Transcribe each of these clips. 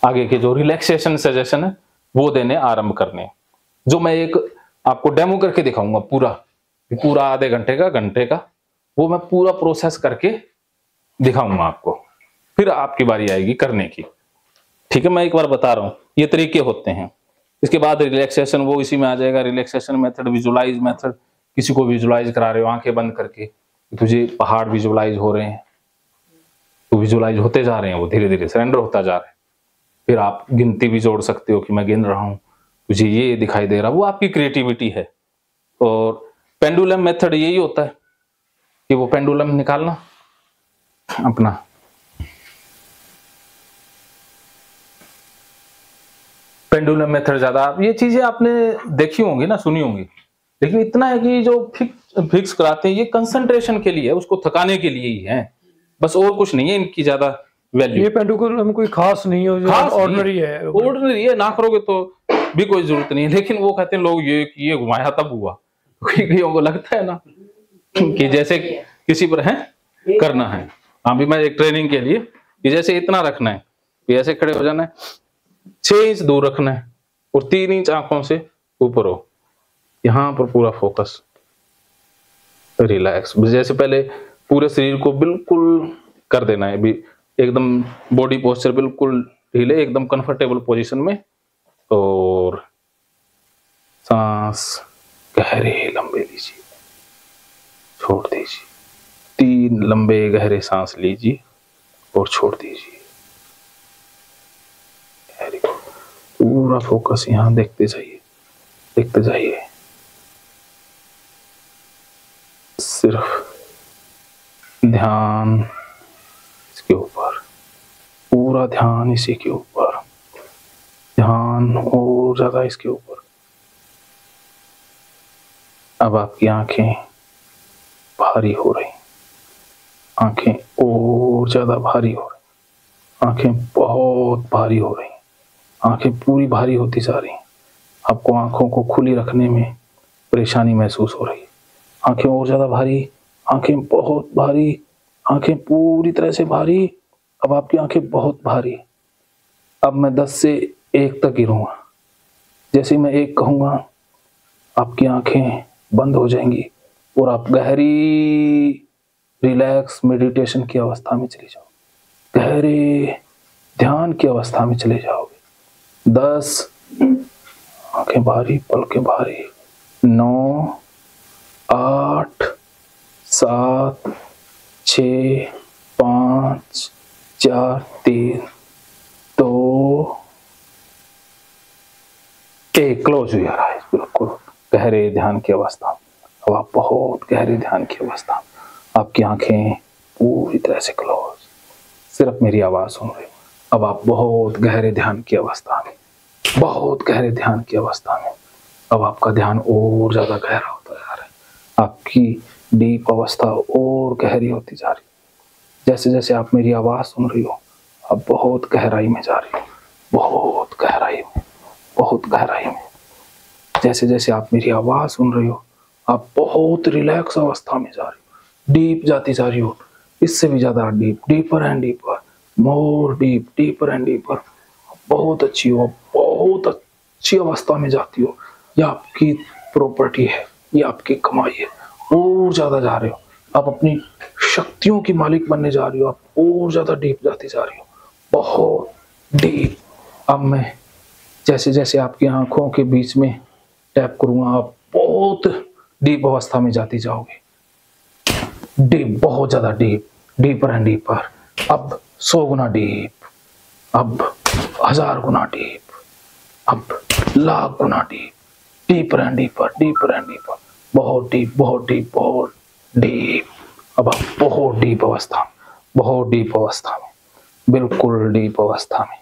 आगे के जो रिलैक्सेशन सजेशन है वो देने आरंभ करने, जो मैं एक आपको डेमो करके दिखाऊंगा पूरा आधे घंटे का वो मैं पूरा प्रोसेस करके दिखाऊंगा आपको, फिर आपकी बारी आएगी करने की। ठीक है, मैं एक बार बता रहा हूँ ये तरीके होते हैं। इसके बाद रिलैक्सेशन वो इसी में आ जाएगा, रिलैक्सेशन मेथड, विजुलाइज मेथड। किसी को विजुलाइज करा रहे हो आंखें बंद करके, तुझे पहाड़ विजुलाइज हो रहे हैं, तो विजुलाइज होते जा रहे हैं, वो धीरे धीरे सरेंडर होता जा रहा है। फिर आप गिनती भी जोड़ सकते हो कि मैं गिन रहा हूँ, तुझे ये दिखाई दे रहा, वो आपकी क्रिएटिविटी है। और पेंडुलम मेथड यही होता है कि वो पेंडुलम निकालना अपना, पेंडुलम मेथड ज्यादा ये चीजें आपने देखी होंगी ना, सुनी होंगी, लेकिन इतना है कि जो फिक्स कराते हैं ये कंसंट्रेशन के लिए है, उसको थकाने के लिए ही है, बस और कुछ नहीं है इनकी ज्यादा वैल्यू। ये पेंडुलम कोई खास नहीं है, ऑर्डिनरी है, ऑर्डिनरी है, ना करोगे तो भी कोई जरूरत नहीं है। लेकिन वो कहते हैं लोग ये घुमाया तब हुआ, कईयों को लगता है ना कि जैसे किसी पर है करना है। हाँ भी मैं एक ट्रेनिंग के लिए कि जैसे इतना रखना है, ऐसे खड़े हो जाना है, 6 इंच दूर रखना है और 3 इंच आंखों से ऊपर हो, यहां पर पूरा फोकस, रिलैक्स। जैसे पहले पूरे शरीर को बिल्कुल कर देना है, भी एकदम बॉडी पोस्चर बिल्कुल ढीले, एकदम कंफर्टेबल पोजीशन में, और सांस गहरे लंबे लीजिए, छोड़ दीजिए, 3 लंबे गहरे सांस लीजिए और छोड़ दीजिए। पूरा फोकस यहां देखते जाइए, देखते जाइए, सिर्फ ध्यान इसके ऊपर, पूरा ध्यान इसी के ऊपर, ध्यान और ज्यादा इसके ऊपर। अब आपकी आंखें भारी हो रही, आंखें और ज्यादा भारी हो रही, आंखें बहुत भारी हो रही, आंखें पूरी भारी होती जा रही। आपको आंखों को खुली रखने में परेशानी महसूस हो रही है, आंखें और ज्यादा भारी, आंखें बहुत भारी, आंखें पूरी तरह से भारी। अब आपकी आंखें बहुत भारी। अब मैं 10 से 1 तक गिरूंगा, जैसे मैं 1 कहूंगा आपकी आंखें बंद हो जाएंगी और आप गहरी रिलैक्स मेडिटेशन की अवस्था में चले जाओ, गहरे ध्यान की अवस्था में चले जाओगे। 10, आंखें भारी, पलकें भारी, 9, 8, 7, 6, 5, 4, 3, 2, 1। क्लोज योर आईज, बिल्कुल गहरे ध्यान की अवस्था। अब आप बहुत गहरे ध्यान की अवस्था, आपकी आंखें पूरी तरह से क्लोज, सिर्फ मेरी आवाज सुन रहे हो। अब आप बहुत गहरे ध्यान की अवस्था में, बहुत गहरे ध्यान की अवस्था में। अब आपका ध्यान और ज्यादा गहरा होता जा रहा है, आपकी डीप अवस्था और गहरी होती जा रही है। जैसे जैसे आप मेरी आवाज सुन रही हो, आप बहुत गहराई में जा रही हो, बहुत गहराई में, बहुत गहराई में। जैसे जैसे आप मेरी आवाज सुन रही हो, आप बहुत रिलैक्स अवस्था में जा रही हो, डीप जाती जा रही हो, इससे भी ज्यादा deep, deeper and deeper, more deep, deeper and deeper. बहुत अच्छी हो, बहुत अच्छी अवस्था में जाती हो। यह आपकी प्रॉपर्टी है, ये आपकी कमाई है। और ज्यादा जा रहे हो, आप अपनी शक्तियों की मालिक बनने जा रही हो, आप और ज्यादा डीप जाती जा रही हो, बहुत डीप। अब मैं जैसे जैसे आपकी आंखों के बीच में टैप करूंगा, आप बहुत डीप अवस्था में जाती जाओगे, डीप, बहुत ज्यादा डीप, डीपर एंड डीपर। अब 100 गुना डीप, अब 1000 गुना डीप, अब 1,00,000 गुना deep, deeper and deeper, deeper and deeper, बहुत डीप, बहुत डीप, बहुत डीप। अब आप बहुत डीप अवस्था, बहुत डीप अवस्था में, बिल्कुल डीप अवस्था में।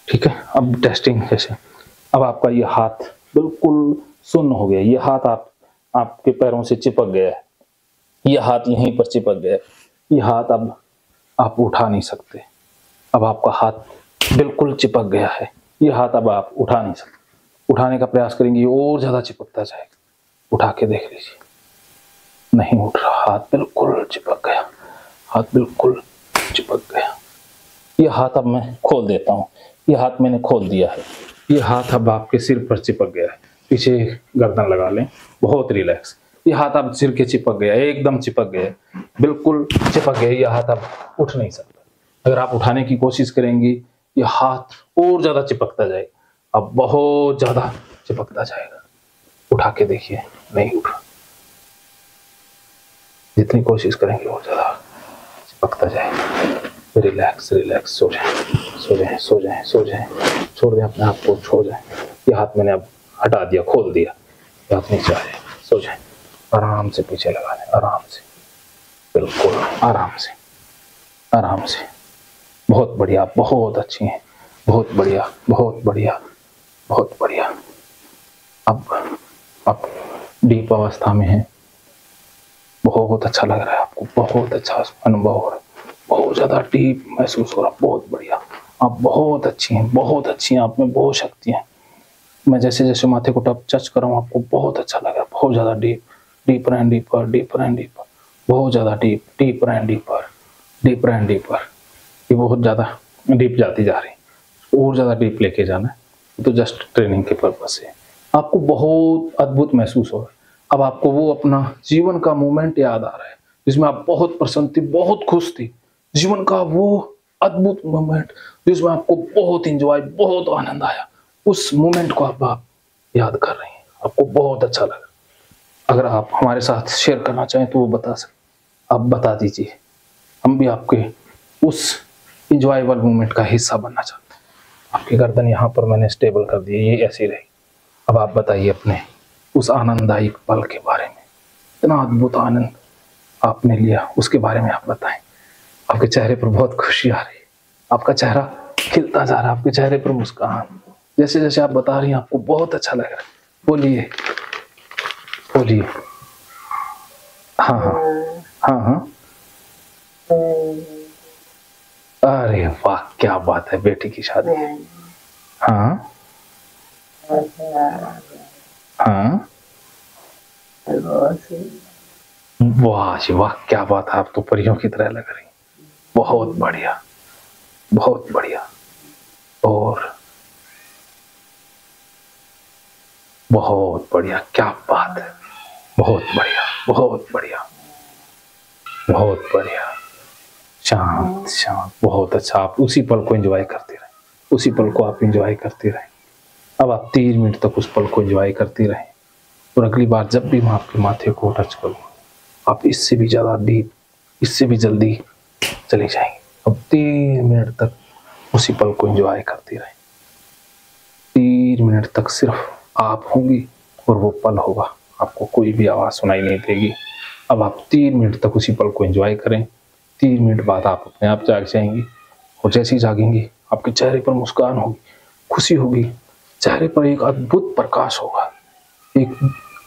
ठीक है, अब टेस्टिंग जैसे, अब आपका ये हाथ बिल्कुल सुन्न हो गया, ये हाथ आपके पैरों से चिपक गया है, ये हाथ यहीं पर चिपक गया है, ये हाथ अब आप उठा नहीं सकते। अब आपका हाथ बिल्कुल चिपक गया है, ये हाथ अब आप उठा नहीं सकते। उठाने का प्रयास करेंगे और ज्यादा चिपकता जाएगा, उठा के देख लीजिए, नहीं उठ रहा, हाथ बिल्कुल चिपक गया, हाथ बिल्कुल चिपक गया। ये हाथ अब मैं खोल देता हूँ। ये हाथ मैंने खोल दिया है। ये हाथ अब आपके सिर पर चिपक गया है। पीछे गर्दन लगा लें, बहुत रिलैक्स। ये हाथ अब सिर के चिपक गया, एकदम चिपक गया, बिल्कुल चिपक गया। ये हाथ अब उठ नहीं सकता। अगर आप उठाने की कोशिश करेंगी, ये हाथ और ज्यादा चिपकता जाएगा, अब बहुत ज्यादा चिपकता जाएगा। उठा के देखिए, नहीं उठ रहा। जितनी कोशिश करेंगे और ज्यादा चिपकता जाएगा। रिलैक्स रिलैक्स, सो जाए सो जाए सो जाए सो जाए, छोड़ दें अपने आप को, सो जाए। ये हाथ मैंने अब हटा दिया, खोल दिया। ये हाथ नीचे आ जाए, सो जाए। आराम से पीछे लगा लें, आराम से, बिल्कुल आराम से, आराम से। बहुत बढ़िया, बहुत अच्छी हैं, बहुत बढ़िया, बहुत बढ़िया, बहुत बढ़िया। अब डीप अवस्था में है। बहुत अच्छा लग रहा है आपको, बहुत अच्छा अनुभव हो रहा है, बहुत ज्यादा डीप महसूस हो रहा है। बहुत बढ़िया, आप बहुत अच्छी हैं, बहुत अच्छी हैं, आप में बहुत शक्ति है। मैं जैसे जैसे माथे को टच कर रहा हूँ, आपको बहुत अच्छा लग रहा है। बहुत ज्यादा deep, deeper and deeper, deeper and deeper, बहुत ज्यादा deep, deeper and deeper, deeper and deeper. ये बहुत ज्यादा डीप जाती जा रही है, और ज्यादा डीप लेके जाना है। तो जस्ट ट्रेनिंग के पर्पज से आपको बहुत अद्भुत महसूस हो रहा है। अब आपको वो अपना जीवन का मोमेंट याद आ रहा है जिसमें आप बहुत प्रसन्न थी, बहुत खुश थी। जीवन का वो अद्भुत मोमेंट जिसमें आपको बहुत इंजॉय, बहुत आनंद आया, उस मोमेंट को आप याद कर रही हैं। आपको बहुत अच्छा लगा। अगर आप हमारे साथ शेयर करना चाहें तो वो बता सकते, आप बता दीजिए। हम भी आपके उस इंजॉयबल मोमेंट का हिस्सा बनना चाहते हैं। आपकी गर्दन यहाँ पर मैंने स्टेबल कर दी है, ये ऐसी रही। अब आप बताइए अपने उस आनंददायक पल के बारे में। इतना अद्भुत आनंद आपने लिया, उसके बारे में आप बताएं। आपके चेहरे पर बहुत खुशी आ रही है, आपका चेहरा खिलता जा रहा है, आपके चेहरे पर मुस्कान। जैसे जैसे आप बता रही हैं, आपको बहुत अच्छा लग रहा है। बोलिए बोलिए। हाँ हाँ हाँ हाँ। अरे वाह, क्या बात है, बेटी की शादी। हाँ हाँ, वाह जी वाह, क्या बात है, आप तो परियों की तरह लग रही। बहुत बढ़िया, बहुत बढ़िया, और बहुत बढ़िया, क्या बात है, बहुत बढ़िया, बहुत बढ़िया, बहुत बढ़िया। शांत शांत, बहुत अच्छा। आप उसी पल को एंजॉय करते रहे, उसी पल को आप एंजॉय करते रहे। अब आप 3 मिनट तक उस पल को एंजॉय करते रहें, और अगली बार जब भी मैं आपके माथे को टच करूँ, आप इससे भी ज्यादा डीप, इससे भी जल्दी चले जाएंगे। अब 3 मिनट तक उसी पल को एंजॉय करते रहें। 3 मिनट तक सिर्फ आप होंगी और वो पल होगा, आपको कोई भी आवाज सुनाई नहीं देगी। अब आप 3 मिनट तक उसी पल को एंजॉय करें। 3 मिनट बाद आप अपने आप जाग जाएंगी, और जैसे ही जागेंगी आपके चेहरे पर मुस्कान होगी, खुशी होगी, चेहरे पर एक अद्भुत प्रकाश होगा, एक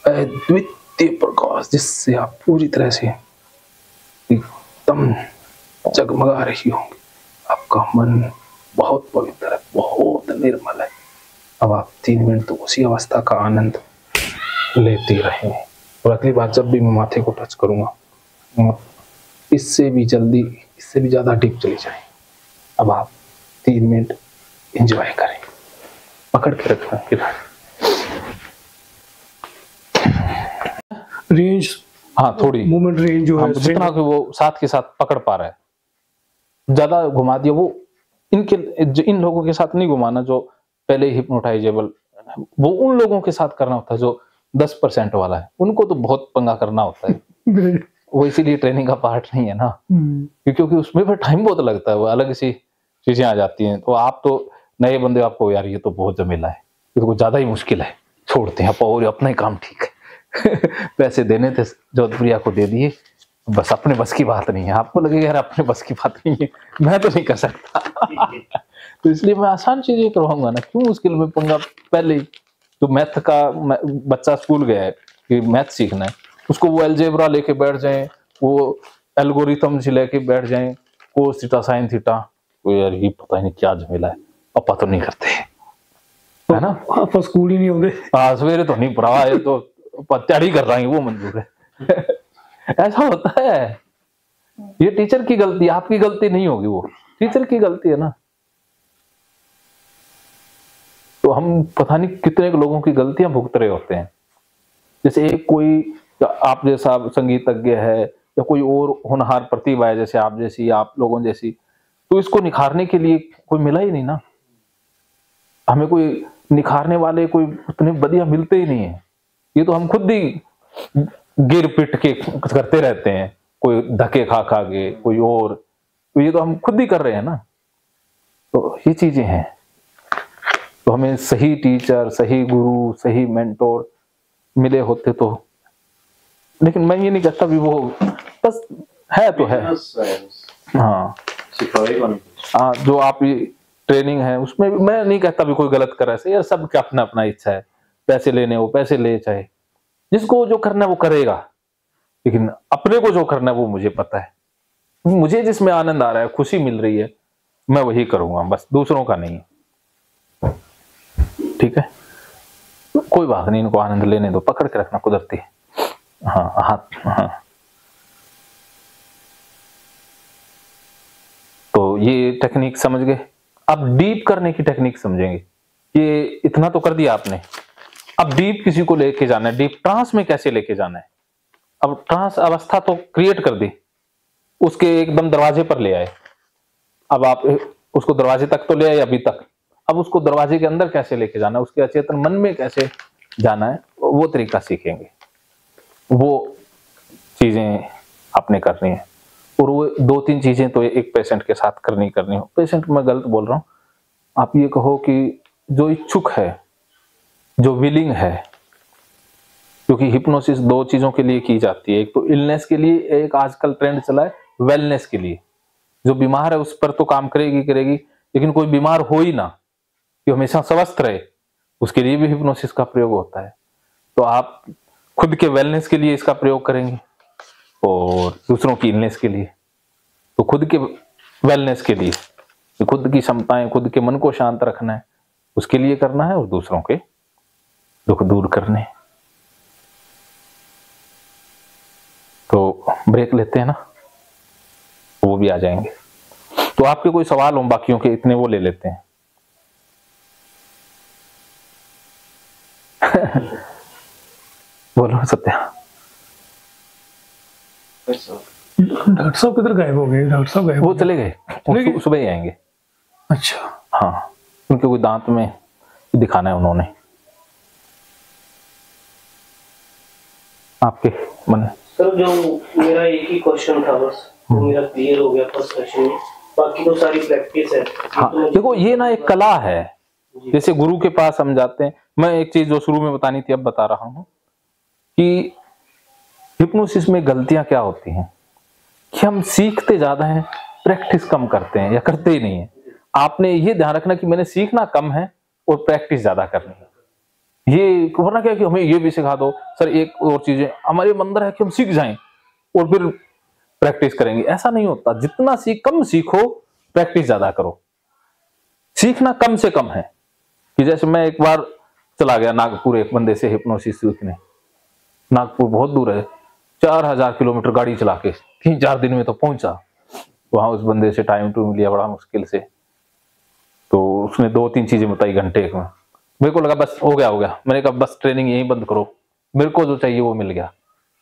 अद्वितीय प्रकाश, जिससे आप पूरी तरह से एकदम जगमगा रही होंगी। आपका मन बहुत पवित्र है, बहुत निर्मल है। अब आप 3 मिनट तो उसी अवस्था का आनंद लेते रहें, और अगली बार जब भी मैं माथे को टच करूंगा, इससे भी जल्दी, इससे भी ज्यादा डीप चली जाए। अब आप 3 मिनट एंजॉय करें, पकड़ के रखना फिर रेंज। हाँ, थोड़ी मूवमेंट रेंज जो है, जितना कि वो साथ के साथ पकड़ पा रहा है। ज्यादा घुमा दिया वो, इन लोगों के साथ नहीं घुमाना जो पहले हिप्नोटाइजेबल, वो उन लोगों के साथ करना होता है जो 10% वाला है, उनको तो बहुत पंगा करना होता है। वो इसीलिए ट्रेनिंग का पार्ट नहीं है ना, क्योंकि उसमें फिर टाइम बहुत लगता है, वो अलग सी चीजें आ जाती हैं। तो आप तो नए बंदे, आपको यार ये तो बहुत झमेला है, ये तो कुछ ज्यादा ही मुश्किल है, छोड़ते हैं और अपना ही काम ठीक है। पैसे देने थे जोधप्रिया को, दे दिए, बस अपने बस की बात नहीं है। आपको लगेगा यार अपने बस की बात नहीं है, मैं तो नहीं कर सकता। तो इसलिए मैं आसान चीजें करवाऊंगा ना, क्यों मुश्किल में पंगा। पहले ही जो मैथ का बच्चा स्कूल गया है कि मैथ सीखना है, उसको वो अलजेब्रा लेके बैठ जाए, वो एल्गोरिथम से लेके बैठ जाए, कोस थीटा साइन थीटा, तो यार ये पता नहीं क्या झमेला है, पापा तो नहीं करते है ना, पापा स्कूल ही नहीं होंगे। हाँ, सवेरे तो नहीं पढ़ा, ये तो तैयारी कर रहा है, वो मंजूर है। ऐसा होता है, ये टीचर की गलती, आपकी गलती नहीं होगी वो। टीचर की गलती है ना। तो हम पता नहीं कितने लोगों की गलतियां भुगत रहे होते हैं। जैसे एक कोई आप जैसा संगीतज्ञ है या कोई और होनहार प्रतिभा है, जैसे आप जैसी, आप लोगों जैसी, तो इसको निखारने के लिए कोई मिला ही नहीं ना। हमें कोई निखारने वाले कोई उतने बढ़िया मिलते ही नहीं है। ये तो हम खुद ही गिर पिट के करते रहते हैं, कोई धक्के खा खा के, कोई और, तो ये तो हम खुद ही कर रहे हैं ना। तो ये चीजें हैं। तो हमें सही टीचर, सही गुरु, सही मेंटोर मिले होते तो, लेकिन मैं ये नहीं कहता भी वो बस है तो है। हाँ, हाँ, जो आप ये ट्रेनिंग है उसमें मैं नहीं कहता भी कोई गलत कर रहा है, सबका अपना अपना इच्छा है, पैसे लेने वो पैसे ले, चाहे जिसको जो करना है वो करेगा, लेकिन अपने को जो करना है वो मुझे पता है। मुझे जिसमें आनंद आ रहा है, खुशी मिल रही है, मैं वही करूंगा, बस दूसरों का नहीं। ठीक है, कोई बात नहीं, इनको आनंद लेने दो, पकड़ के रखना कुदरती है। हाँ, हाथ, हाँ। तो ये टेक्निक समझ गए। अब डीप करने की टेक्निक समझेंगे। ये इतना तो कर दिया आपने, अब डीप किसी को लेके जाना है, डीप ट्रांस में कैसे लेके जाना है। अब ट्रांस अवस्था तो क्रिएट कर दी, उसके एकदम दरवाजे पर ले आए। अब आप उसको दरवाजे तक तो ले आए अभी तक, अब उसको दरवाजे के अंदर कैसे लेके जाना है, उसके अचेतन मन में कैसे जाना है, वो तरीका सीखेंगे। वो चीजें आपने करनी है। और वो 2-3 चीजें तो एक पेशेंट के साथ करनी हो। पेशेंट मैं गलत बोल रहा हूँ, आप ये कहो कि जो इच्छुक है, जो विलिंग है, क्योंकि हिप्नोसिस 2 चीजों के लिए की जाती है। एक तो इलनेस के लिए, एक आजकल ट्रेंड चला है वेलनेस के लिए। जो बीमार है उस पर तो काम करेगी, लेकिन कोई बीमार हो ही ना, कि हमेशा स्वस्थ रहे, उसके लिए भी हिप्नोसिस का प्रयोग होता है। तो आप खुद के वेलनेस के लिए इसका प्रयोग करेंगे और दूसरों की इलनेस के लिए। तो खुद के वेलनेस के लिए, खुद की क्षमताएं, खुद के मन को शांत रखना है, उसके लिए करना है, और दूसरों के दुख दूर करने। तो ब्रेक लेते हैं ना, वो भी आ जाएंगे। तो आपके कोई सवाल हो बाकियों के, इतने वो ले लेते हैं। बोलो सत्या। डॉक्टर साहब किधर गायब हो गए? डॉक्टर साहब गायब, वो चले गए, सुबह ही आएंगे। अच्छा, हाँ, उनके कोई दांत में दिखाना है उन्होंने। आपके मन सर, जो मेरा एक ही क्वेश्चन था बस, वो मेरा क्लियर हो गया फर्स्ट क्वेश्चन में, बाकी तो सारी प्रैक्टिस है। हाँ, देखो ये ना एक कला है। जैसे गुरु के पास हम जाते हैं, मैं एक चीज जो शुरू में बतानी थी अब बता रहा हूं, कि हिप्नोसिस में गलतियां क्या होती हैं कि हम सीखते ज्यादा हैं, प्रैक्टिस कम करते हैं या करते ही नहीं है। आपने ये ध्यान रखना कि मैंने सीखना कम है और प्रैक्टिस ज्यादा करनी है। ये वरना क्या कि हमें ये भी सिखा दो सर, एक और चीजें हमारे अंदर है कि हम सीख जाएं और फिर प्रैक्टिस करेंगे, ऐसा नहीं होता। जितना कम सीखो, प्रैक्टिस ज्यादा करो। सीखना कम से कम है। कि जैसे मैं एक बार चला गया नागपुर एक बंदे से हिप्नोसिस सीखने। नागपुर बहुत दूर है, 4000 किलोमीटर गाड़ी चला के 3-4 दिन में तो पहुंचा। वहां उस बंदे से टाइम टू मिलिया बड़ा मुश्किल से। तो उसने 2-3 चीजें बताई घंटे में। मेरे को लगा बस हो गया। मैंने कहा बस ट्रेनिंग यहीं बंद करो, मेरे को जो चाहिए वो मिल गया,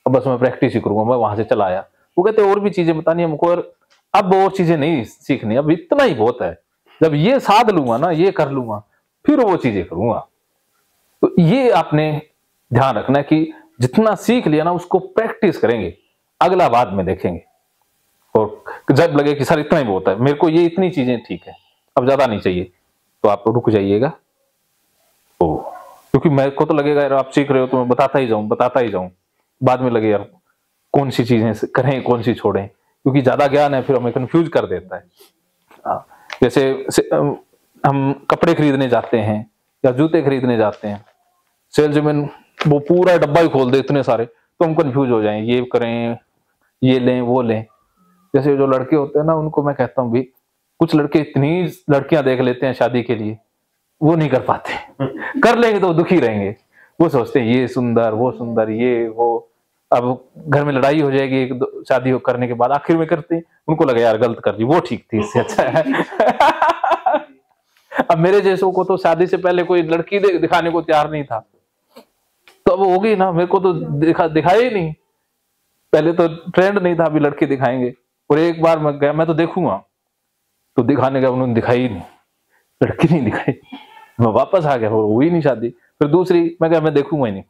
अब बस मैं प्रैक्टिस ही करूंगा। मैं वहां से चला आया। वो कहते और भी चीजें बतानी हमको, और अब और चीजें नहीं सीखनी, अब इतना ही बहुत है। जब ये साध लूंगा ना, ये कर लूंगा, फिर वो चीजें करूंगा। तो ये आपने ध्यान रखना है कि जितना सीख लिया ना उसको प्रैक्टिस करेंगे, अगला बाद में देखेंगे। और जब लगे कि सर इतना ही बहुत है, मेरे को ये इतनी चीजें ठीक है, अब ज्यादा नहीं चाहिए, तो आप रुक जाइएगा। तो क्योंकि मेरे को तो लगेगा यार आप सीख रहे हो तो मैं बताता ही जाऊं, बाद में लगे यार कौन सी चीजें करें कौन सी छोड़ें, क्योंकि ज्यादा ज्ञान है फिर हमें कंफ्यूज कर देता है। जैसे हम कपड़े खरीदने जाते हैं या जूते खरीदने जाते हैं, सेल्समैन वो पूरा डब्बा ही खोल दे इतने सारे, तो हम कंफ्यूज हो जाएं, ये करें, ये लें, वो लें। जैसे जो लड़के होते हैं ना, उनको मैं कहता हूँ भी, कुछ लड़के इतनी लड़कियां देख लेते हैं शादी के लिए, वो नहीं कर पाते। कर लेंगे तो दुखी रहेंगे। वो सोचते हैं ये सुंदर, वो सुंदर, ये वो, अब घर में लड़ाई हो जाएगी एक दो शादी करने के बाद, आखिर में करते, उनको लगा यार गलत कर दी, वो ठीक थी, इससे अच्छा है। अब मेरे जैसों को तो शादी से पहले कोई लड़की दिखाने को तैयार नहीं था, तो अब हो गई ना, मेरे को तो दिखाया ही नहीं, पहले तो ट्रेंड नहीं था अभी लड़की दिखाएंगे, और एक बार मैं गया, मैं तो देखूंगा, तो दिखाने गया, उन्होंने दिखाई ही नहीं, लड़की नहीं दिखाई, मैं वापस आ गया, हुई नहीं शादी। फिर दूसरी मैं क्या, मैं देखूंगा ही नहीं,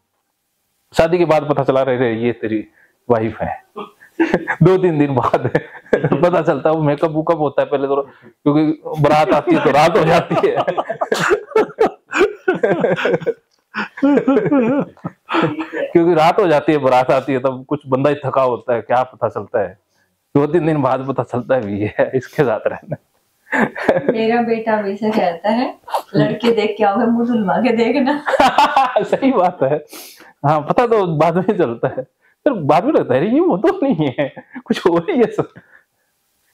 शादी के बाद पता चला रहे ये तेरी वाइफ है। 2-3 दिन बाद पता चलता है, वो मेकअप वूकअप होता है पहले तो, क्योंकि बारात आती है तो रात हो जाती है। क्योंकि रात हो जाती है, बारात आती है, तब कुछ बंदा ही थका होता है, क्या पता चलता है, 2-3 दिन बाद पता चलता है भी ये है, इसके साथ रहना। मेरा बेटा हमेशा कहता है लड़के देख के आओगे मुंह धुलवा के देखना। सही बात है, हाँ पता तो बाद में चलता है, फिर बाद में लगता है ये वो तो नहीं है, कुछ और ही है सब,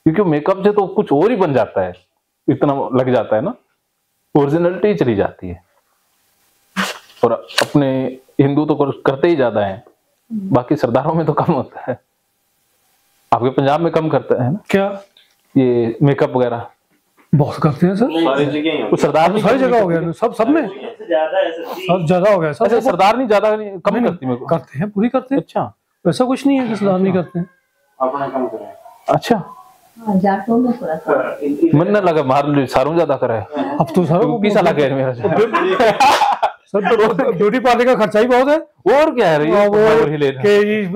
क्योंकि मेकअप से तो कुछ और ही बन जाता है, इतना लग जाता है ना, ओरिजिनलिटी चली जाती है। और अपने हिंदू तो करते ही ज्यादा है, बाकी सरदारों में तो कम होता है। आपके पंजाब में कम करते हैं ना क्या ये मेकअप वगैरह? बहुत करते हैं सर, सारी जगह कुछ सरदार नहीं, सारी जगह हो गया, सब में ज्यादा है सर जी। सब ज्यादा हो गया अच्छा, सर, सरदार नहीं ज्यादा नहीं, कम ही करती मेरे को। करते हैं, पूरी करते हैं, अच्छा वैसा कुछ नहीं है कि सरदार नहीं करते हैं। अपना काम करें। अच्छा, हाँ, जाटों में थोड़ा सा मन न लगा मार सारों ज्यादा करे, अब तो सर यूपी साला कह मेरा सर ब्यूटी पार्लर का खर्चा ही बहुत है। और क्या है हाँ, वो और ही लेना। कि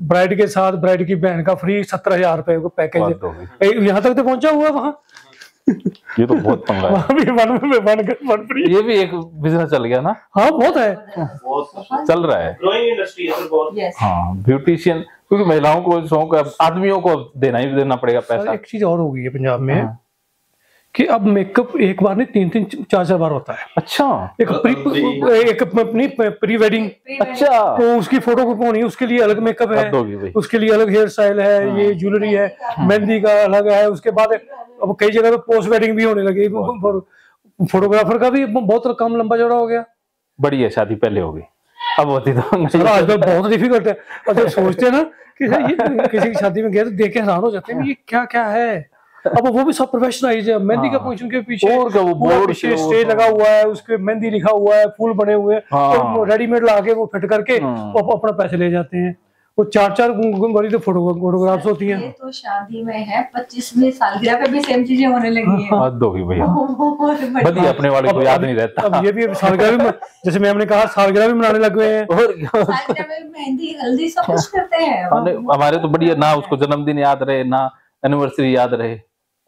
ब्राइड के साथ ब्राइड की बहन का फ्री 17,000 रुपए को पैकेज, बात हो गई। यहाँ तक तो पहुंचा हुआ है वहाँ। ये तो बहुत पंगा है, वहाँ भी वन फ्री। ये भी एक बिजनेस चल गया ना, हाँ बहुत है, बहुत चल रहा है। ग्रोइंग इंडस्ट्री है सर बहुत। यस। हाँ ब्यूटिशियन, क्योंकि महिलाओं को शौक है, आदमियों को देना ही देना पड़ेगा पैसा। एक चीज और हो गई है पंजाब में, हाँ। कि अब मेकअप एक बार नहीं 3-3 4-4 बार होता है। अच्छा एक अपनी प्री वेडिंग, अच्छा, तो उसकी फोटो को होनी, उसके लिए अलग मेकअप है, हद होगी भाई। उसके लिए अलग हेयर स्टाइल है, ये ज्वेलरी है, मेहंदी का अलग है, उसके बाद अब कई जगह पे पोस्ट वेडिंग भी होने लगी, फोटोग्राफर का भी बहुत काम लंबा चौड़ा हो गया। बड़ी है शादी पहले होगी, अब होती तो सर आजकल बहुत डिफिकल्ट है, अब सोचते हैं ना कि सर ये किसी की शादी में गए तो देख के हैरान हो जाते हैं ये क्या क्या है। अब वो भी सब प्रोफेशनलाइज है, मेहंदी का फंक्शन के पीछे और क्या, वो बोर्ड स्टेज लगा हुआ है, उसके मेहंदी लिखा हुआ है, फूल बने हुए हैं, हाँ। रेडीमेड ला के वो फिट करके वो अपना पैसे ले जाते हैं। वो 4-4 बड़ी तो फोटोग्राफ्स होती हैं। ये तो शादी में है, 25वीं सालगिरह पे भी सेम चीजें होने लगी हैं। हद होगी भैया, बहुत बड़ी बदी अपने वाले को याद नहीं रहता। अब ये भी सालगिरह भी, जैसे मैम ने कहा, सालगिरह भी मनाने लग गए हैं। और क्या? सालगिरह में मेहंदी हल्दी सब कुछ करते हैं। हमारे तो बढ़िया, ना उसको जन्मदिन याद रहे, ना एनिवर्सरी याद रहे,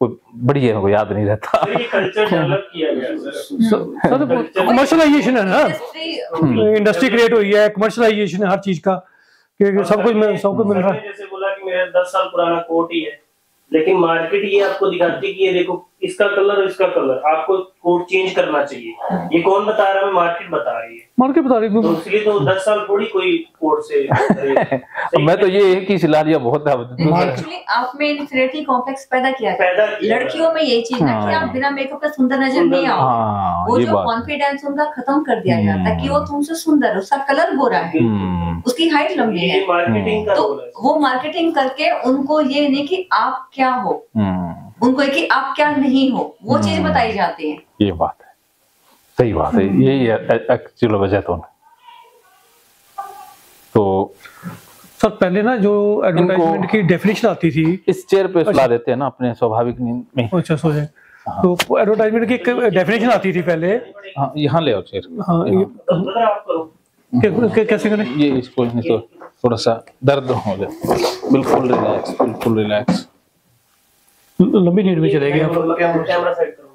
कोई बढ़िया को याद नहीं रहता। सर ये कल्चर डेवलप किया गया सर। कमर्शलाइजेशन है ना, इंडस्ट्री इंडस्ट्री क्रिएट हुई है, कमर्शलाइजेशन है हर चीज का, कि सब कुछ मिल रहा है। जैसे बोला कि मेरा 10 साल पुराना कोट ही है, लेकिन मार्केट ये आपको दिखाती है कि ये देखो इसका कलर और इसका कलर, आपको कोट चेंज करना चाहिए। ये कौन बता रहा है? मार्केट बता रही है। मार्केट बता रही तो इसलिए तो 10 साल थोड़ी कोई कोट से मैं तो ये है कि सिलारिया बहुत है। एक्चुअली आप में इन्फीरियरिटी कॉम्प्लेक्स पैदा किया है। लड़कियों में ये चीज है कि आप बिना मेकअप का सुंदर नजर नहीं आओ। हाँ, वो ये जो बात कॉन्फिडेंस उनका खत्म कर दिया जाता है कि वो तुमसे सुंदर, उसका कलर गोरा है, उसकी हाइट लंबी है। मार्केटिंग का तो रोल है। वो मार्केटिंग करके उनको ये नहीं कि आप क्या हो, उनको ये कि आप क्या नहीं हो, वो चीज बताई जाती है। ये बात है, सही बात है, यही एक्चुअल वजह तो सर पहले ना जो एडवर्टाइजमेंट की डेफिनेशन आती थी, इस चेयर पे सुला देते हैं ना अपने स्वाभाविक नींद में। अच्छा सो जाए, तो एडवर्टाइजमेंट की एक डेफिनेशन आती थी पहले। हाँ, यहाँ ले आओ चेयर। हाँ, आप करो। कैसे करें? ये इसको नहीं तो थोड़ा सा दर्द हो जाए, बिल्कुल रिलैक्स, बिल्कुल रिलैक्स। लंबी नींद में चलेगी आप। कैमरा सेट करो।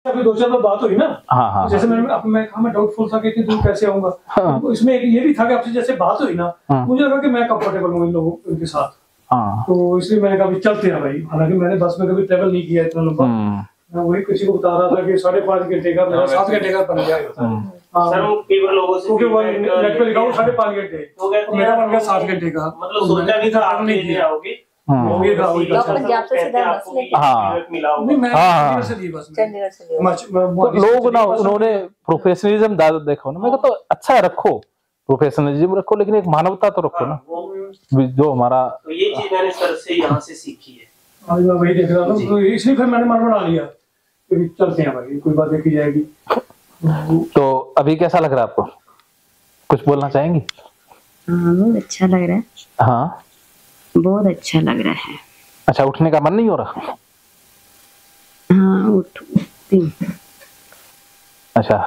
अभी 2-4 बार बात हुई ना, हाँ हाँ जैसे मैं डाउटफुल था कि इतनी दूर कैसे आऊंगा। तो इसमें एक ये भी था कि आपसे जैसे बात हुई ना, मुझे लगा कि मैं कंफर्टेबल हूँ इन लोगों इनके साथ, हाँ। तो इसलिए मैंने कहा चलते हैं भाई। हालांकि मैंने बस में कभी ट्रेवल नहीं किया इतना लंबा, मैं वही किसी को बता रहा था कि 5.5 घंटे का, मेरा 7 घंटे का बन गया। सर हम कई बार लोगों से क्योंकि वो नेट पे लिखा हुआ 5.5 घंटे, तो कहते मेरा हैं बन गया 7 घंटे का। मतलब सोचा नहीं था आप नहीं आओगे। होगी था वही तो पंजाब से सीधा बस लेके मिला होगा। नहीं, मैं हाँ। चंडीगढ़ से ली बस में। चंडीगढ़ से तो लोग ना उन्होंने प्रोफेशनलिज्म ज्यादा देखा ना, मैं कहता अच्छा रखो, प्रोफेशनलिज्म रखो, लेकिन एक मानवता तो रखो ना, जो हमारा। तो ये चीज मैंने सर से यहाँ से सीखी है। आज मैं वही देख रहा था, तो इसलिए फिर मैंने मन बना लिया कि चलते हैं भाई, कोई बात देखी जाएगी। तो अभी कैसा लग रहा है आपको, कुछ बोलना चाहेंगी? हाँ बहुत अच्छा लग रहा है। हाँ बहुत अच्छा लग रहा है। अच्छा, उठने का मन नहीं हो रहा? हाँ उठती हूँ। अच्छा,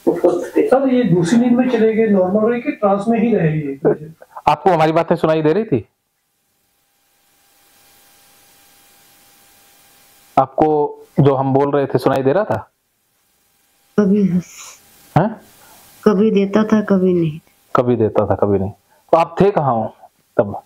सर ये दूसरी नींद में चले गए, नॉर्मल रहे कि ट्रांस में ही रहे? आपको हमारी बातें सुनाई दे रही थी? आपको जो हम बोल रहे थे सुनाई दे रहा था? कभी हैं? कभी देता था, कभी नहीं। कभी देता था, कभी नहीं। तो आप थे कहाँ हो तब?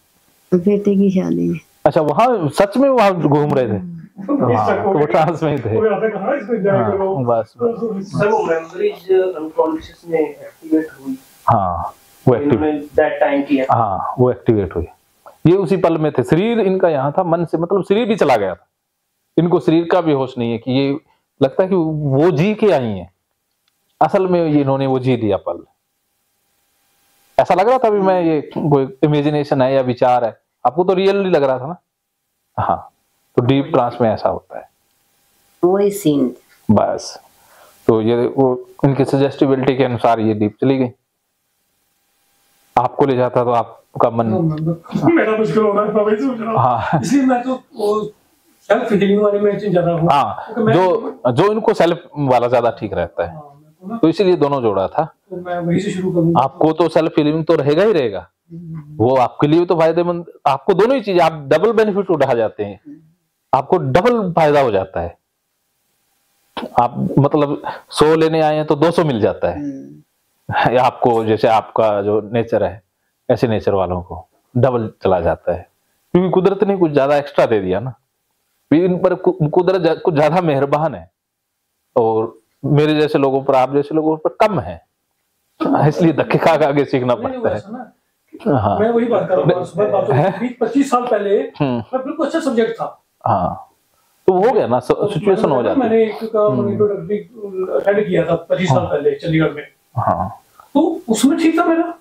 बेटे की शादी में। अच्छा, वहाँ सच में वहाँ घूम रहे थे? हाँ, तो वो ट्रांस में ही थे। हाँ, बस। सर वो मेमोरीज अनकॉन्शियस में एक्टिवेट हुई। हाँ वो दैट टाइम किया। हाँ वो एक्टिवेट हुई। ये उसी पल में थे। शरीर इनका यहाँ था, मन से मतलब शरीर भी चला गया था। इनको शरीर का भी होश नहीं है कि ये लगता है कि वो जी के आई हैं, असल में ये इन्होंने वो जी लिया पल। ऐसा लग रहा था अभी मैं ये कोई इमेजिनेशन है या विचार है, आपको तो रियली लग रहा था ना? हाँ, तो डीप ट्रांस में ऐसा होता है, वही सीन बस। तो ये वो इनकी सजेस्टिबिलिटी के अनुसार ये डीप चली गई। आपको ले जाता तो आपका मन मेरा मुश्किल हो रहा है, मैं वही सोच रहा हूँ। हाँ, इसलिए मैं तो सेल्फ हीलिंग वाले में ज्यादा हूँ। हाँ, जो इनको सेल्फ वाला ज्यादा ठीक रहता है, तो इसीलिए दोनों जोड़ा था। तो मैं वही से शुरू करूँगा। आपको तो सेल्फ हीलिंग तो रहेगा ही रहेगा, वो आपके लिए तो फायदेमंद। आपको दोनों ही चीजें, आप डबल बेनिफिट उठा जाते हैं, आपको डबल फायदा हो जाता है। आप मतलब 100 लेने आए हैं तो 200 मिल जाता है। या आपको जैसे आपका जो नेचर है, ऐसे नेचर वालों को डबल चला जाता है, क्योंकि कुदरत ने कुछ ज्यादा एक्स्ट्रा दे दिया ना। इन पर कुदरत कुछ ज्यादा मेहरबान है, और मेरे जैसे लोगों पर, आप जैसे लोगों पर कम है, इसलिए धक्के खा आगे सीखना पड़ता है। हाँ, मैं वही बात कर रहा हूँ। 25 साल पहले मैं बिल्कुल अच्छा सब्जेक्ट था। हाँ, तो हो गया ना, सिचुएशन हो जाती है। मैंने एक का अटेंड किया था 25 साल पहले चंडीगढ़ में। हाँ, तो उसमें ठीक था मेरा।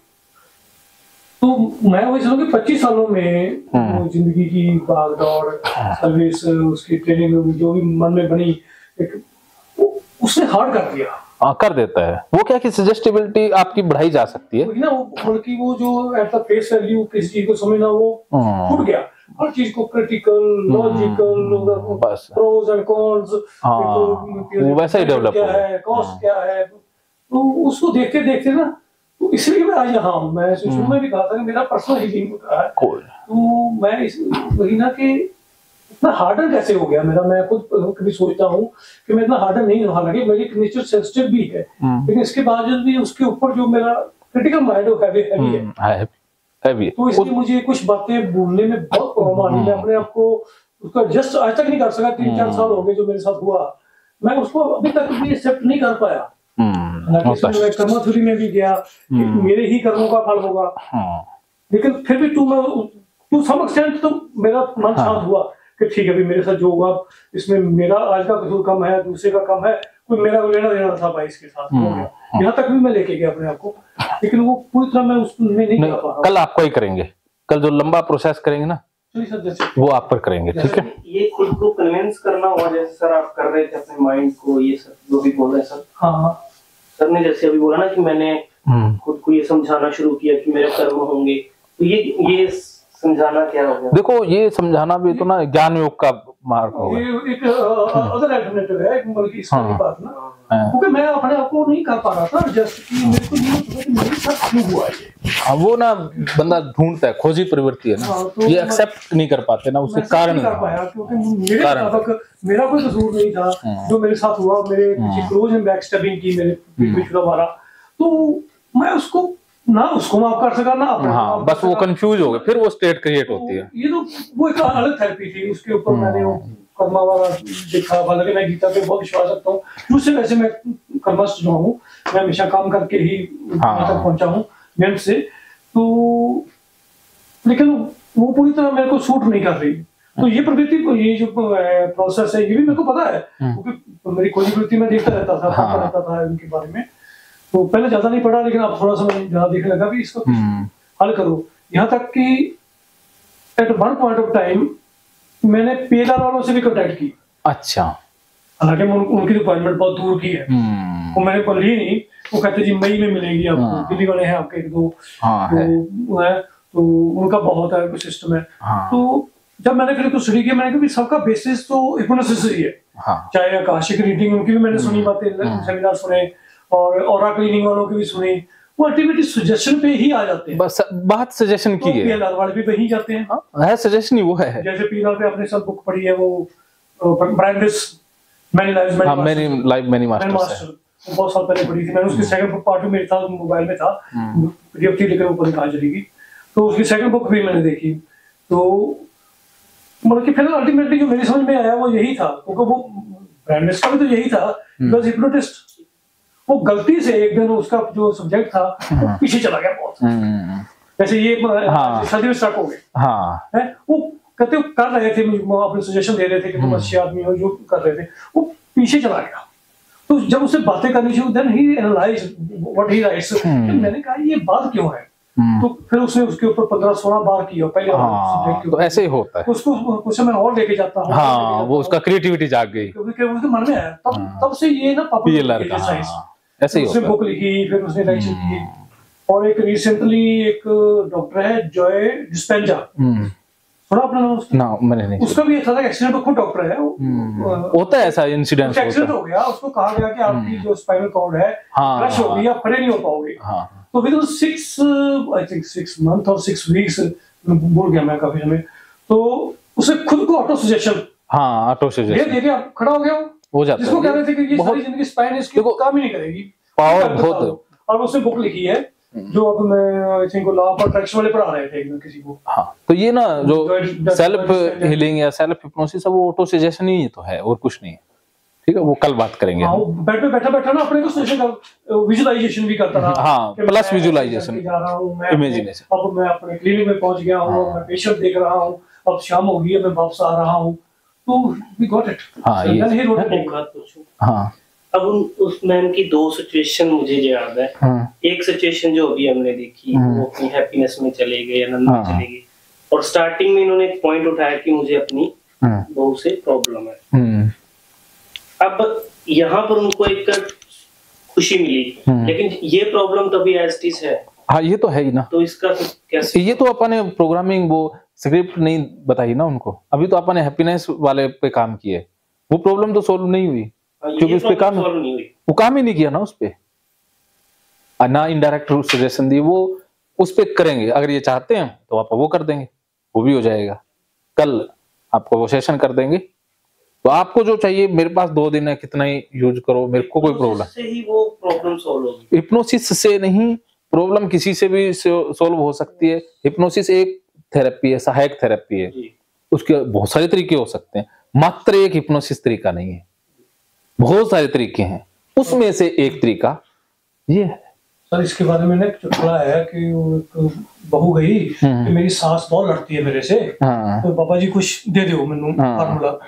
तो मैं वही समझ कि 25 सालों में जिंदगी की भाग दौड़, सर्विस, उसकी ट्रेनिंग जो भी मन में बनी, एक उसने हार्ड कर दिया। हाँ, कर देता है वो। क्या कि सजेस्टिबिलिटी आपकी बढ़ाई जा सकती है ना, बल्कि वो जो एट द फेस वैल्यू किसी चीज को समझना, वो टूट गया। हर चीज को क्रिटिकल, लॉजिकल, बस प्रोज एंड कॉन्स, वो वैसा ही डेवलप क्या है, कॉस्ट क्या है, तो उसको देखते देखते ना, तो इसलिए मैं आज यहाँ हूँ। मैं शुरू में भी कहा था कि मेरा पर्सनल हीलिंग होता है, तो मैं इस वही ना कि इतना हार्डर कैसे हो गया मेरा। मैं खुद कभी सोचता हूँ कि मैं इतना हार्डर नहीं हूँ, हालांकि मेरी नेचर सेंसिटिव भी है, लेकिन इसके बावजूद भी उसके ऊपर जो मेरा क्रिटिकल माइंड हैवी है। तो इसलिए मुझे कुछ बातें बोलने में बहुत प्रॉब्लम आ रही है। मैं अपने आप को उसका जस्ट आज तक नहीं कर सका। 3-4 साल हो गए जो मेरे साथ हुआ, मैं उसको अभी तक भी एक्सेप्ट नहीं कर पाया। मैं कर्म थ्योरी में भी गया कि मेरे ही कर्मों का फल होगा, लेकिन फिर भी टू सम एक्सटेंट तो मेरा मन शांत हुआ कि ठीक है भाई, मेरे साथ जो होगा इसमें मेरा आज का कसूर कम है, दूसरे का कम है, कोई मेरा लेना देना था भाई इसके साथ हो गया। यहाँ तक भी मैं लेके गया अपने आप को, लेकिन वो पूरी तरह मैं उसमें नहीं कर पा रहा। कल आपको ही करेंगे, कल जो लंबा प्रोसेस करेंगे ना, वो आप पर करेंगे, ठीक है? ये खुद को कन्विंस करना हुआ, जैसे सर आप कर रहे थे अपने माइंड को, ये सर जो भी बोल रहे हैं सर। हाँ, सर ने जैसे अभी बोला ना कि मैंने खुद को ये समझाना शुरू किया कि मेरे कर्म होंगे, तो ये समझाना क्या हो गया? देखो, ये समझाना भी तो ना ज्ञान योग का मार्ग होगा। ये एक अदर अल्टरनेटिव है, बल्कि इसकी बात ना, क्योंकि मैं अपने आप को नहीं कर पा रहा था, जस्ट कि मेरे को ये कि मेरे साथ क्यों हुआ ये। हाँ, वो ना बंदा ढूंढता है, खोजी प्रवृत्ति है ना, तो ये एक्सेप्ट नहीं कर पाते ना, उसके कारण नहीं कर पाया, क्योंकि मेरे मुताबिक मेरा कोई कसूर नहीं था जो मेरे साथ हुआ। मेरे पीछे क्लोज एंड बैक स्टेपिंग की, मेरे पीछे मारा, तो मैं उसको ना उसको माफ कर सका ना अपने। हाँ, बस वो कंफ्यूज हो गए, फिर वो स्टेट क्रिएट होती है। ये तो वो एक अलग थेरेपी थी, उसके ऊपर मैंने वो कर्मा वाला देखा। हालांकि मैं गीता पे बहुत विश्वास रखता हूँ, दूसरे वैसे मैं कर्मस्थ जो हूँ, मैं हमेशा काम करके ही यहाँ तक पहुंचा हूँ मेहनत से, तो लेकिन वो पूरी तरह मेरे को सूट नहीं कर रही। तो ये प्रवृत्ति, ये जो प्रोसेस है, ये भी मेरे को पता है, क्योंकि मेरी कोई प्रवृत्ति में देखता रहता था, पढ़ता रहता था इनके बारे में। तो पहले ज्यादा नहीं पढ़ा, लेकिन अब थोड़ा सा मैंने ज्यादा देखने लगा भी इसको हल करो। यहाँ तक कि at one point of time मैंने PLR वालों से भी कॉन्टेक्ट की। अच्छा। हालांकि उनकी अपॉइंटमेंट बहुत दूर की है, वो मैंने को ली नहीं। वो कहते जी मई में मिलेगी आपको, दिल्ली वाले हैं आपके 1-2 तो है, तो उनका बहुत है सिस्टम है। तो जब मैंने फिर स्टडी किया, मैंने कहा सबका बेसिस तो हिप्नोसिस ही है। चाहे आकाशिक रीडिंग उनकी भी मैंने सुनी बातें, सेमिनार सुने, और ऑरा क्लीनिंग वालों की भी सुनी। वो अल्टीमेटली सजेशन पे ही आ जाते हैं। बस बात सजेशन की है। PLR वाले भी वही जाते हैं। है सजेशन ही वो है। जैसे PLR पे आपने सब बुक पढ़ी है, वो Brian Weiss many live many master, बहुत साल पहले पढ़ी थी मैंने। उसकी सेकंड पार्ट भी मेरे था, मोबाइल में था, PDF थी, लेकिन वो पता कहाँ चली गई। तो उसकी सेकंड बुक भी मैंने देखी। तो मतलब कि फिर अल्टीमेटली जो मेरी समझ में आया वो यही था, क्योंकि वो ब्रायन डिस का भी तो यही था, बिकॉज हिप्नोटिस्ट वो गलती से एक दिन उसका जो सब्जेक्ट था वो पीछे चला गया बहुत। जैसे ये सदी में स्टार्ट हो गए, वो कहते कर रहे थे, अपने सजेशन दे रहे थे कि तुम अच्छे आदमी हो, जो कर रहे थे, वो पीछे चला गया। तो जब उससे बातें करनी शुरू, then he analysed what he writes. मैंने कहा ये बात क्यों है, तो फिर उसने उसके ऊपर 15-16 बार किया पहले। तो ऐसे ही होता है, उसको कुछ मैं और लेके जाता हूँ। हाँ, वो उसका क्रिएटिविटी जाग गई, क्योंकि उसके मन में आया। तब से ये ना पापा ऐसे ही उसने बुक लिखी, फिर उसने लेक्चर दिए। और एक रिसेंटली एक डॉक्टर है जॉय डिस्पेंजा, सुना आपने नाम उसका? ना मैंने नहीं। उसका भी ऐसा था, एक्सीडेंट, तो खुद डॉक्टर है। होता है ऐसा इंसिडेंट, एक्सीडेंट हो गया, उसको कहा गया कि आपकी जो स्पाइनल कॉर्ड है क्रश हो गई, आप खड़े नहीं हो पाओगे। तो विद 6 मंथ और 6 वीक्स, भूल गया मैं काफी समय, तो उसे खुद को ऑटो सजेशन, ऑटो सजेशन देखिए आप खड़ा हो गया हो जाता है। जिसको कह रहे थे कि ये सारी जिंदगी स्पाइन इसकी काम ही नहीं करेगी, पावर बहुत। और उसने बुक लिखी है जो अब मैं I think law of attraction वाले पढ़ा रहे थे किसी को। तो ये ना जो सेल्फ हीलिंग या सेल्फ हिप्नोसिस है, वो ऑटो सजेशन ही तो है और कुछ नहीं है। ठीक है, वो कल बात करेंगे। बेड पे बैठा ना अपने को सजेशन का विजुअलाइजेशन भी करता रहा। प्लस विजुअलाइजेशन, जा रहा हूं मैं, इमेजिनेशन। अब मैं अपने क्लिनिक में पहुंच गया हूं, मैं पेशेंट देख रहा हूं, अब शाम हो गई है, मैं वापस आ रहा हूं। तो वी गॉट इट। अब उस मैम की 2 सिचुएशन मुझे याद है। एक सिचुएशन जो अभी हमने देखी, वो अपनी हैप्पीनेस में चले गए, आनंद में चले गए, और स्टार्टिंग में इन्होंने एक पॉइंट उठाया कि मुझे अपनी बहू से प्रॉब्लम है। अब यहाँ पर उनको एक खुशी मिली, लेकिन ये प्रॉब्लम तो अभी एज इट इज है। हाँ, ये तो है ही ना। तो इसका कैसे? ये तो अपने प्रोग्रामिंग, वो स्क्रिप्ट नहीं बताई ना उनको। अभी तो अपने हैप्पीनेस वाले पे काम किए, वो प्रॉब्लम तो सोल्व नहीं हुई, क्योंकि उस पे काम नहीं हुई, वो काम ही नहीं किया ना उस पे। ना इनडायरेक्ट सजेशन दी, वो उस पे करेंगे। अगर ये चाहते हैं तो आप वो कर देंगे, वो भी हो जाएगा। कल आपको वो सेशन कर देंगे। तो आपको जो चाहिए, मेरे पास 2 दिन है, कितना ही यूज करो, मेरे को कोई प्रॉब्लम से ही वो प्रॉब्लम सॉल्व होगी। हिप्नोसिस से नहीं, प्रॉब्लम किसी से भी सॉल्व हो सकती है। हिप्नोसिस एक थेरेपी है, सहायक थेरेपी है। उसके बहुत सारे तरीके हो सकते हैं, मात्र एक हिप्नोसिस तरीका नहीं है, बहुत सारे तरीके हैं। उसमें से एक तरीका ये है। सर, इसके बारे में मैंने पढ़ा है कि बहू गई कि मेरी सास बहुत लड़ती है मेरे से, तो पापा जी कुछ दे दो मैनू फार्मूला।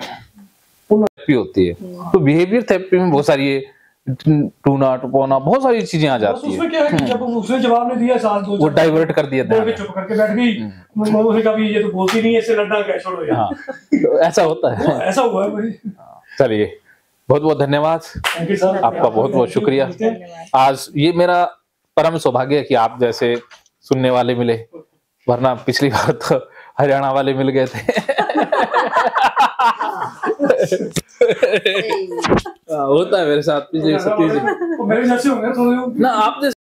होती है तो बिहेवियर थेरेपी में बहुत सारी टूना टपोना बहुत सारी चीजें आ जाती है। उसमें क्या है कि जब उसने जवाब नहीं दिया, सास वो डाइवर्ट कर दिया, चुप करके बैठ गई। उसने कहा ये तो बोलती नहीं है, इससे लड़ना क्या, छोड़ो यार। तो ऐसा होता है, ऐसा हुआ है भाई। चलिए, बहुत बहुत धन्यवाद आपका, बहुत बहुत शुक्रिया। आज ये मेरा परम सौभाग्य है कि आप जैसे सुनने वाले मिले, वरना पिछली बार तो हरियाणा वाले मिल गए थे। होता है मेरे साथ, पिछले 27 दिन मेरे जैसे होंगे ना आप